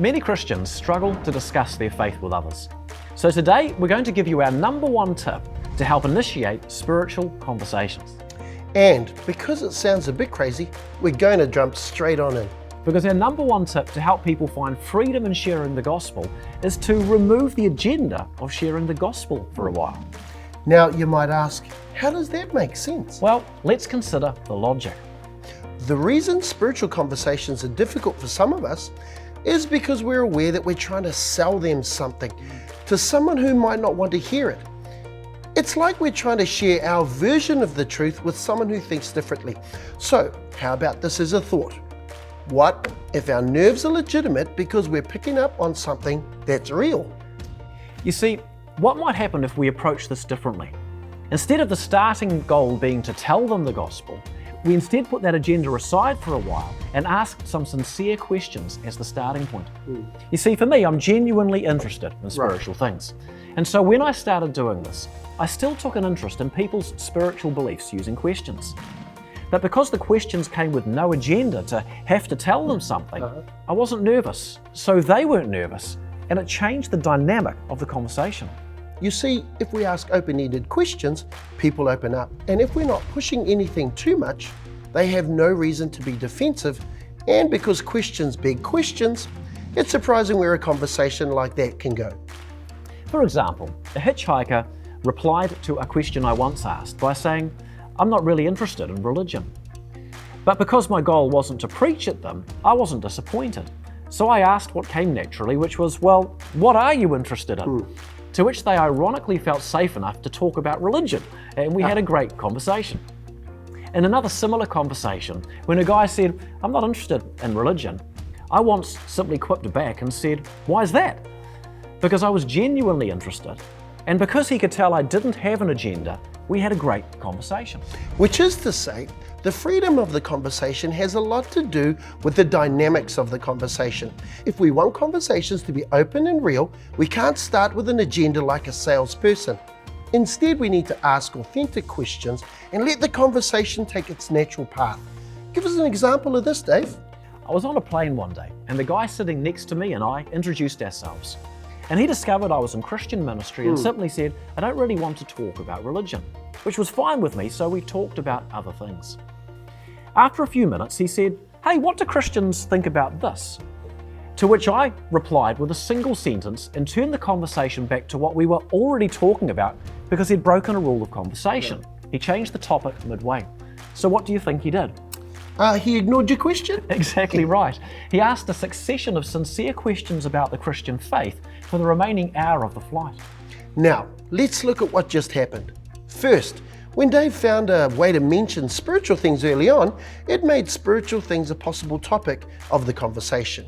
Many Christians struggle to discuss their faith with others. So today, we're going to give you our number one tip to help initiate spiritual conversations. And because it sounds a bit crazy, we're going to jump straight on in. Because our number one tip to help people find freedom in sharing the gospel is to remove the agenda of sharing the gospel for a while. Now, you might ask, how does that make sense? Well, let's consider the logic. The reason spiritual conversations are difficult for some of us is because we're aware that we're trying to sell them something to someone who might not want to hear it. It's like we're trying to share our version of the truth with someone who thinks differently. So, how about this as a thought? What if our nerves are legitimate because we're picking up on something that's real? You see, what might happen if we approach this differently? Instead of the starting goal being to tell them the gospel, we instead put that agenda aside for a while and ask some sincere questions as the starting point. You see, for me, I'm genuinely interested in spiritual things. And so when I started doing this, I still took an interest in people's spiritual beliefs using questions. But because the questions came with no agenda to have to tell them something, I wasn't nervous, so they weren't nervous, and it changed the dynamic of the conversation. You see, if we ask open-ended questions, people open up. And if we're not pushing anything too much, they have no reason to be defensive. And because questions beg questions, it's surprising where a conversation like that can go. For example, a hitchhiker replied to a question I once asked by saying, "I'm not really interested in religion." But because my goal wasn't to preach at them, I wasn't disappointed. So I asked what came naturally, which was, well, what are you interested in? To which they ironically felt safe enough to talk about religion, and we had a great conversation. In another similar conversation, when a guy said, "I'm not interested in religion," I once simply quipped back and said, "Why is that?" Because I was genuinely interested, and because he could tell I didn't have an agenda, we had a great conversation. Which is to say, the freedom of the conversation has a lot to do with the dynamics of the conversation. If we want conversations to be open and real, we can't start with an agenda like a salesperson. Instead, we need to ask authentic questions and let the conversation take its natural path. Give us an example of this, Dave. I was on a plane one day, and the guy sitting next to me and I introduced ourselves. And he discovered I was in Christian ministry and simply said, "I don't really want to talk about religion," which was fine with me, so we talked about other things. After a few minutes, he said, "Hey, what do Christians think about this?" To which I replied with a single sentence and turned the conversation back to what we were already talking about because he'd broken a rule of conversation. He changed the topic midway. So what do you think he did? He ignored your question? Exactly right. He asked a succession of sincere questions about the Christian faith for the remaining hour of the flight. Now, let's look at what just happened. First, when Dave found a way to mention spiritual things early on, it made spiritual things a possible topic of the conversation.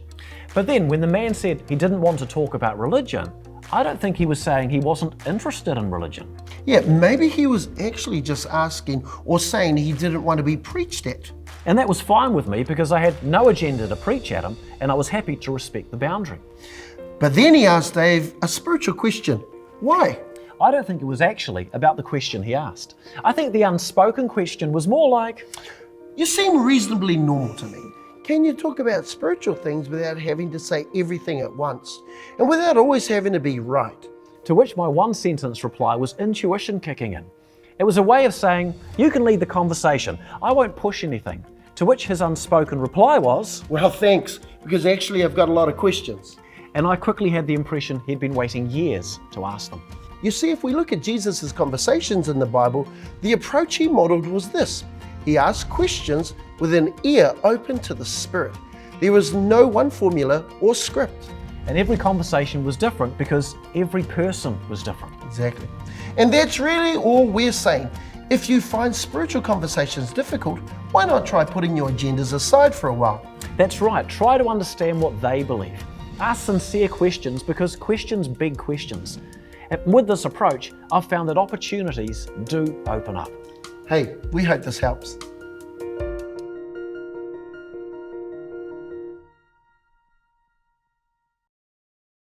But then when the man said he didn't want to talk about religion, I don't think he was saying he wasn't interested in religion. Yeah, maybe he was actually just asking or saying he didn't want to be preached at. And that was fine with me because I had no agenda to preach at him and I was happy to respect the boundary. But then he asked Dave a spiritual question. Why? I don't think it was actually about the question he asked. I think the unspoken question was more like, "You seem reasonably normal to me. Can you talk about spiritual things without having to say everything at once and without always having to be right?" To which my one sentence reply was intuition kicking in. It was a way of saying, "You can lead the conversation. I won't push anything." To which his unspoken reply was, "Well, thanks, because actually I've got a lot of questions." And I quickly had the impression he'd been waiting years to ask them. You see, if we look at Jesus' conversations in the Bible, the approach he modeled was this. He asked questions with an ear open to the Spirit. There was no one formula or script. And every conversation was different because every person was different. Exactly. And that's really all we're saying. If you find spiritual conversations difficult, why not try putting your agendas aside for a while? That's right. Try to understand what they believe. Ask sincere questions because questions beg questions. And with this approach, I've found that opportunities do open up. Hey, we hope this helps.